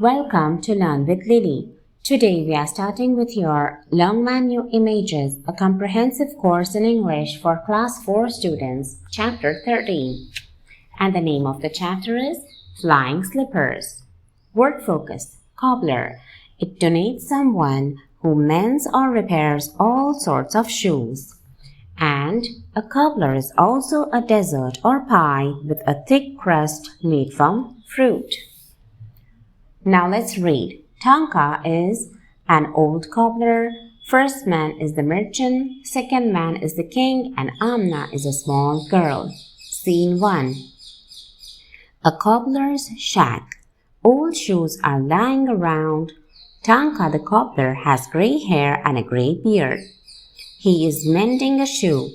Welcome to Learn with Lili. Today we are starting with your Learn New Images, a comprehensive course in English for Class 4 students, Chapter 13. And the name of the chapter is Flying Slippers. Word focus, cobbler. It denotes someone who mends or repairs all sorts of shoes. And a cobbler is also a dessert or pie with a thick crust made from fruit. Now let's read. Tanka is an old cobbler. First man is the merchant. Second man is the king. And Amna is a small girl. Scene 1. A cobbler's shack. Old shoes are lying around. Tanka the cobbler has gray hair and a gray beard. He is mending a shoe.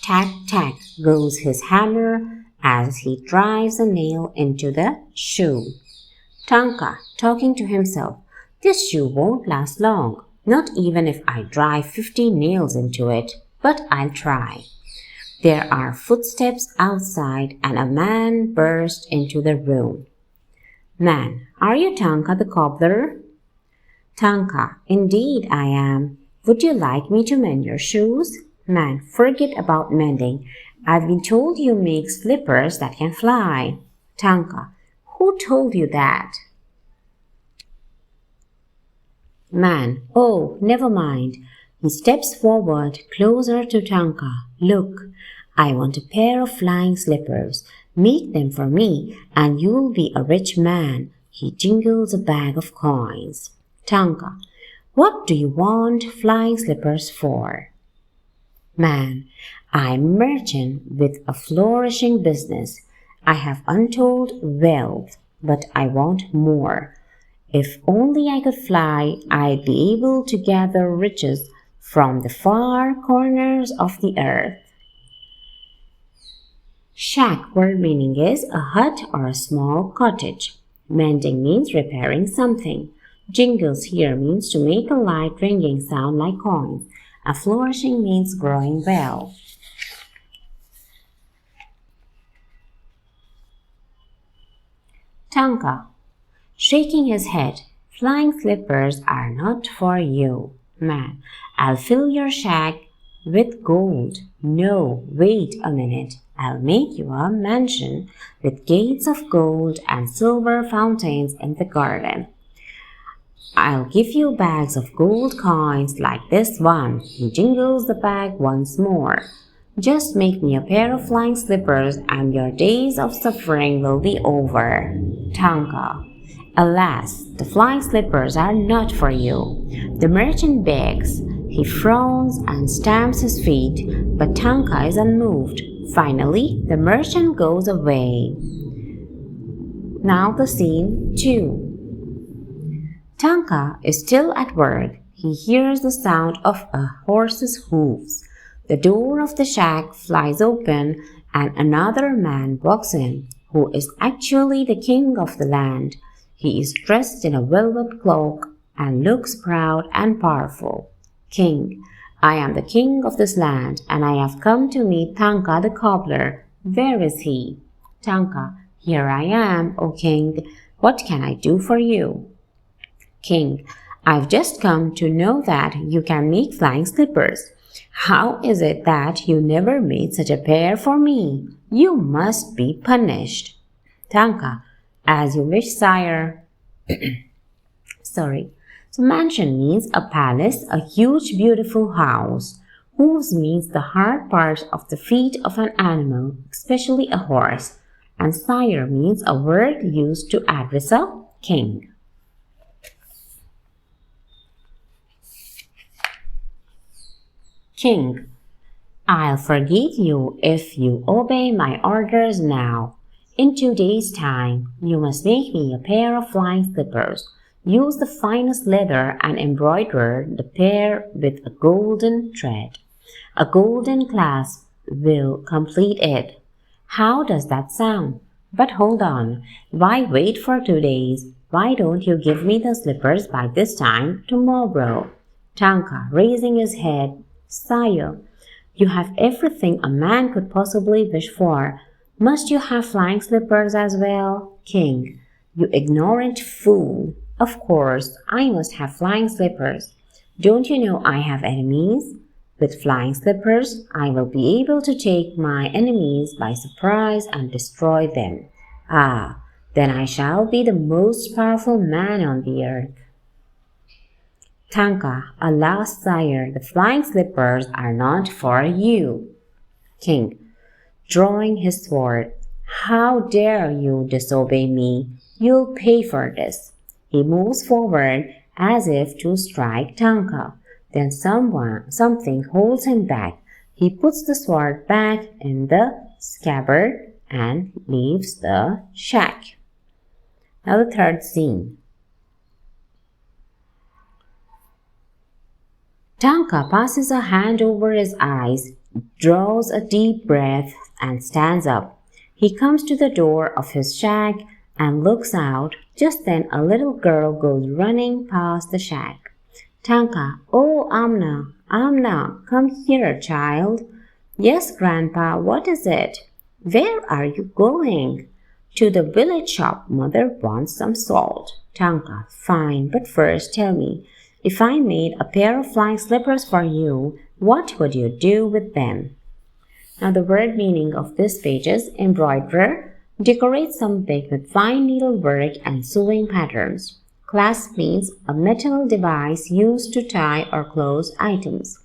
Tack, tack goes his hammer as he drives a nail into the shoe. Tanka, talking to himself, this shoe won't last long, not even if I drive 50 nails into it, but I'll try. There are footsteps outside and a man burst into the room. Man, are you Tanka the cobbler? Tanka, indeed I am. Would you like me to mend your shoes? Man, forget about mending. I've been told you make slippers that can fly. Tanka, who told you that? Man, oh, never mind. He steps forward, closer to Tanka. Look, I want a pair of flying slippers. Make them for me, and you'll be a rich man. He jingles a bag of coins. Tanka, what do you want flying slippers for? Man, I'm a merchant with a flourishing business. I have untold wealth, but I want more. If only I could fly, I'd be able to gather riches from the far corners of the earth. Shack word meaning is a hut or a small cottage. Mending means repairing something. Jingles here means to make a light ringing sound like coins. A flourishing means growing well. Tanka, shaking his head, flying slippers are not for you. Man, I'll fill your shack with gold. No, wait a minute. I'll make you a mansion with gates of gold and silver fountains in the garden. I'll give you bags of gold coins like this one. He jingles the bag once more. Just make me a pair of flying slippers and your days of suffering will be over. Tanka, alas, the flying slippers are not for you. The merchant begs. He frowns and stamps his feet, but Tanka is unmoved. Finally, the merchant goes away. Now the scene 2. Tanka is still at work. He hears the sound of a horse's hooves. The door of the shack flies open and another man walks in, who is actually the king of the land. He is dressed in a velvet cloak and looks proud and powerful. King, I am the king of this land and I have come to meet Tanka the cobbler. Where is he? Tanka, here I am, O king. What can I do for you? King, I've just come to know that you can make flying slippers. How is it that you never made such a pair for me? You must be punished. Tanka, as you wish, sire. Sorry. So mansion means a palace, a huge beautiful house. Hooves means the hard parts of the feet of an animal, especially a horse. And sire means a word used to address a king. King, I'll forgive you if you obey my orders now. In 2 days' time, you must make me a pair of flying slippers. Use the finest leather and embroider the pair with a golden thread. A golden clasp will complete it. How does that sound? But hold on. Why wait for 2 days? Why don't you give me the slippers by this time tomorrow? Tanka, raising his head, Sire, you have everything a man could possibly wish for. Must you have flying slippers as well? King, You ignorant fool! Of course, I must have flying slippers. Don't you know I have enemies? With flying slippers, I will be able to take my enemies by surprise and destroy them. Ah, then I shall be the most powerful man on the earth. Tanka, alas, sire, the flying slippers are not for you. King, drawing his sword, how dare you disobey me? You'll pay for this. He moves forward as if to strike Tanka. Then something holds him back. He puts the sword back in the scabbard and leaves the shack. Now the third scene. Tanka passes a hand over his eyes, draws a deep breath, and stands up. He comes to the door of his shack and looks out. Just then a little girl goes running past the shack. Tanka, oh, Amna, come here, child. Yes, Grandpa, what is it? Where are you going? To the village shop. Mother wants some salt. Tanka, fine, but first tell me, if I made a pair of flying slippers for you, what would you do with them? Now the word meaning of this page is embroiderer, decorate something with fine needlework and sewing patterns. Clasp means a metal device used to tie or close items.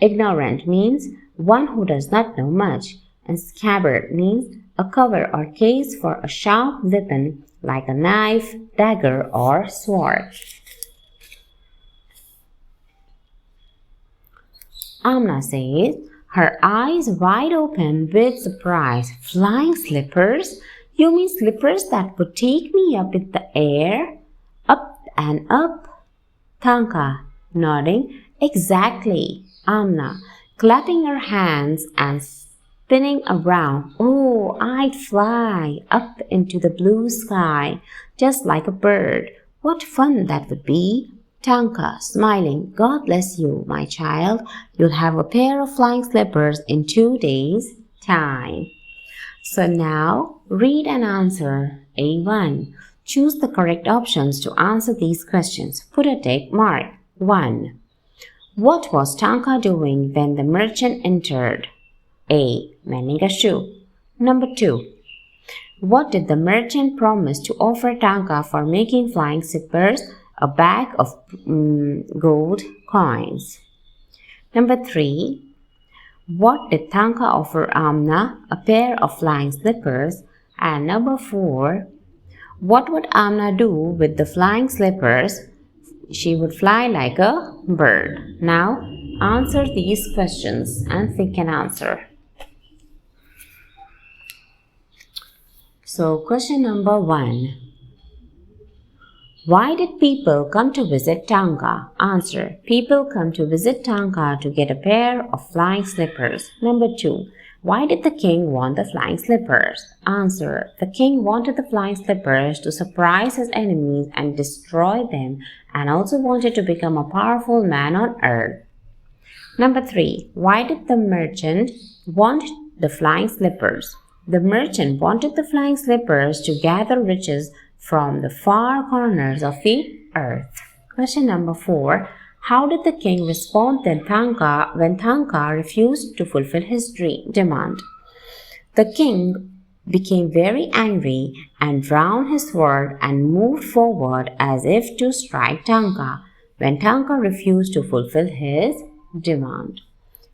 Ignorant means one who does not know much. And scabbard means a cover or case for a sharp weapon like a knife, dagger, or sword. Amna says, her eyes wide open with surprise. Flying slippers? You mean slippers that would take me up in the air? Up and up? Tanka, nodding. Exactly. Amna, clapping her hands and spinning around. Oh, I'd fly up into the blue sky, just like a bird. What fun that would be! Tanka, smiling, God bless you, my child. You'll have a pair of flying slippers in 2 days' time. So now, read and answer A1. Choose the correct options to answer these questions. Put a tick mark. 1. What was Tanka doing when the merchant entered? A. Mending a shoe. Number 2. What did the merchant promise to offer Tanka for making flying slippers? A bag of gold coins. Number 3. What did Tanka offer Amna? A pair of flying slippers. And number 4. What would Amna do with the flying slippers? She would fly like a bird. Now, answer these questions and think and answer. So, question number 1. Why did people come to visit Tanka? Answer. People come to visit Tanka to get a pair of flying slippers. Number 2. Why did the king want the flying slippers? Answer. The king wanted the flying slippers to surprise his enemies and destroy them, and also wanted to become a powerful man on earth. Number 3. Why did the merchant want the flying slippers? The merchant wanted the flying slippers to gather riches from the far corners of the earth. Question number 4. How did the king respond when Tanka refused to fulfill his demand? The king became very angry and drawn his sword and moved forward as if to strike Tanka when Tanka refused to fulfill his demand.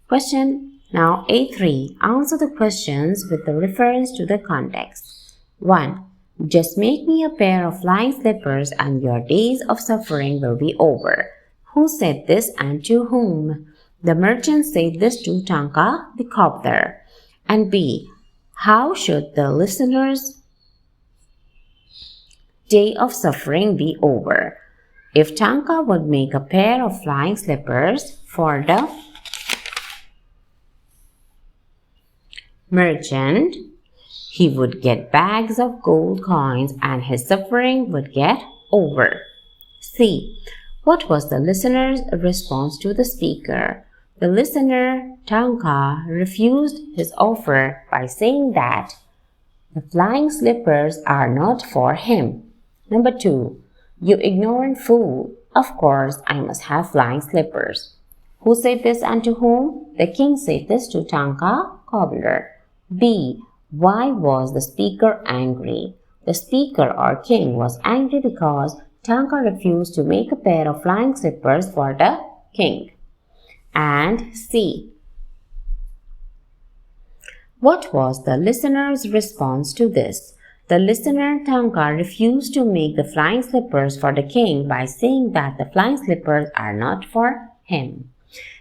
Question now A3. Answer the questions with the reference to the context. 1. Just make me a pair of flying slippers and your days of suffering will be over. Who said this and to whom? The merchant said this to Tanka the cobbler. And B. How should the listener's day of suffering be over? If Tanka would make a pair of flying slippers for the merchant, he would get bags of gold coins and his suffering would get over. C. What was the listener's response to the speaker? The listener, Tanka, refused his offer by saying that the flying slippers are not for him. Number 2. You ignorant fool. Of course, I must have flying slippers. Who said this and to whom? The king said this to Tanka, cobbler. B. Why was the speaker angry? The speaker or king was angry because Tanka refused to make a pair of flying slippers for the king. And C. What was the listener's response to this? The listener Tanka refused to make the flying slippers for the king by saying that the flying slippers are not for him.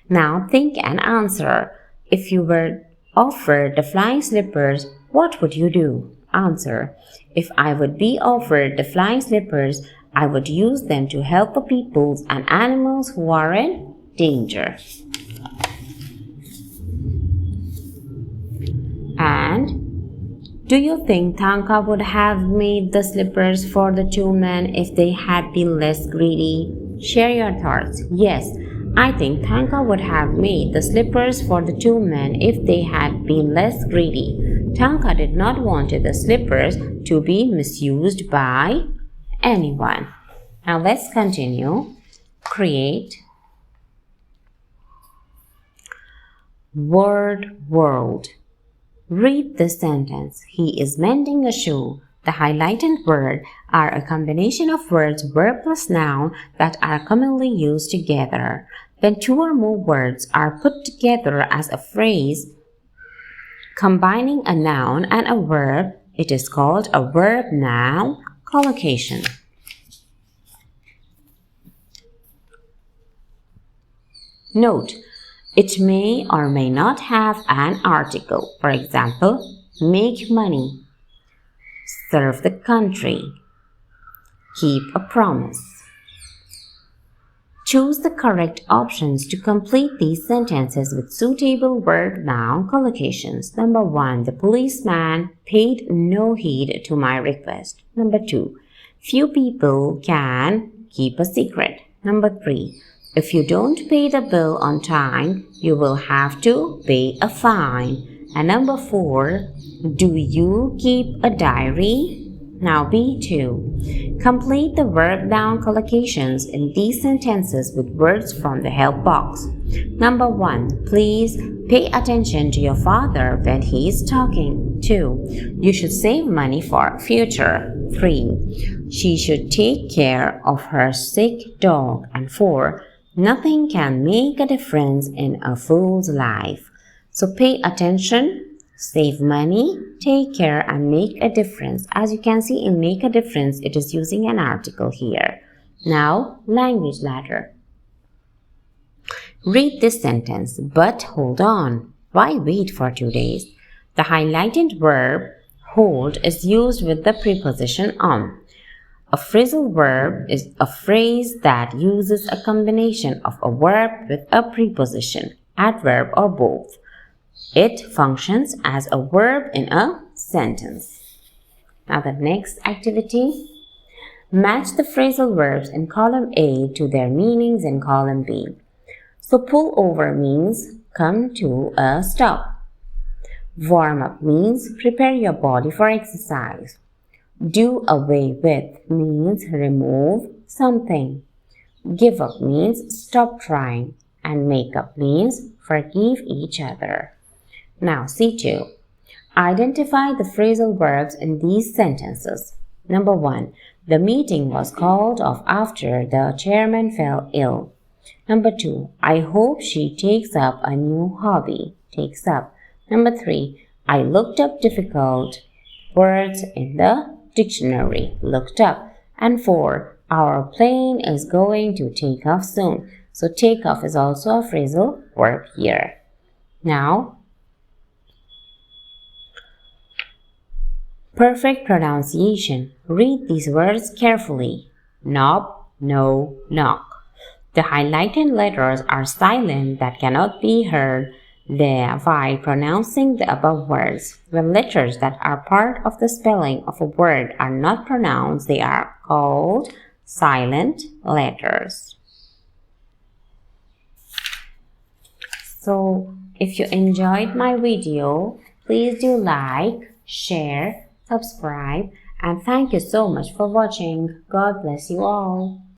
Now think and answer. If you were offered the flying slippers, what would you do? Answer. If I would be offered the flying slippers, I would use them to help the peoples and animals who are in danger. And do you think Tanka would have made the slippers for the two men if they had been less greedy? Share your thoughts. Yes, I think Tanka would have made the slippers for the two men if they had been less greedy. Tanka did not want the slippers to be misused by anyone. Now let's continue. Create word world. Read this sentence. He is mending a shoe. The highlighted words are a combination of words, verb plus noun, that are commonly used together. When two or more words are put together as a phrase, combining a noun and a verb, it is called a verb-noun collocation. Note, it may or may not have an article. For example, make money, serve the country, keep a promise. Choose the correct options to complete these sentences with suitable verb-noun collocations. Number 1. The policeman paid no heed to my request. Number 2. Few people can keep a secret. Number 3. If you don't pay the bill on time, you will have to pay a fine. And number 4, do you keep a diary? Now B2. Complete the verb-noun collocations in these sentences with words from the help box. Number 1. Please pay attention to your father when he is talking. 2. You should save money for future. 3. She should take care of her sick dog. And 4. Nothing can make a difference in a fool's life. So pay attention, save money, take care, and make a difference. As you can see in make a difference, it is using an article here. Now, language ladder. Read this sentence, but hold on. Why wait for 2 days? The highlighted verb hold is used with the preposition on. A phrasal verb is a phrase that uses a combination of a verb with a preposition, adverb, or both. It functions as a verb in a sentence. Now the next activity. Match the phrasal verbs in column A to their meanings in column B. So pull over means come to a stop. Warm up means prepare your body for exercise. Do away with means remove something. Give up means stop trying. And make up means forgive each other. Now C2. Identify the phrasal verbs in these sentences. Number 1. The meeting was called off after the chairman fell ill. Number 2. I hope she takes up a new hobby. Takes up. Number 3. I looked up difficult words in the dictionary. Looked up. And 4. Our plane is going to take off soon. So take off is also a phrasal verb here. Now, perfect pronunciation. Read these words carefully. Knob, no, knock. The highlighted letters are silent that cannot be heard thereby pronouncing the above words. When letters that are part of the spelling of a word are not pronounced, they are called silent letters. So, if you enjoyed my video, please do like, share, subscribe, And thank you so much for watching. God bless you all.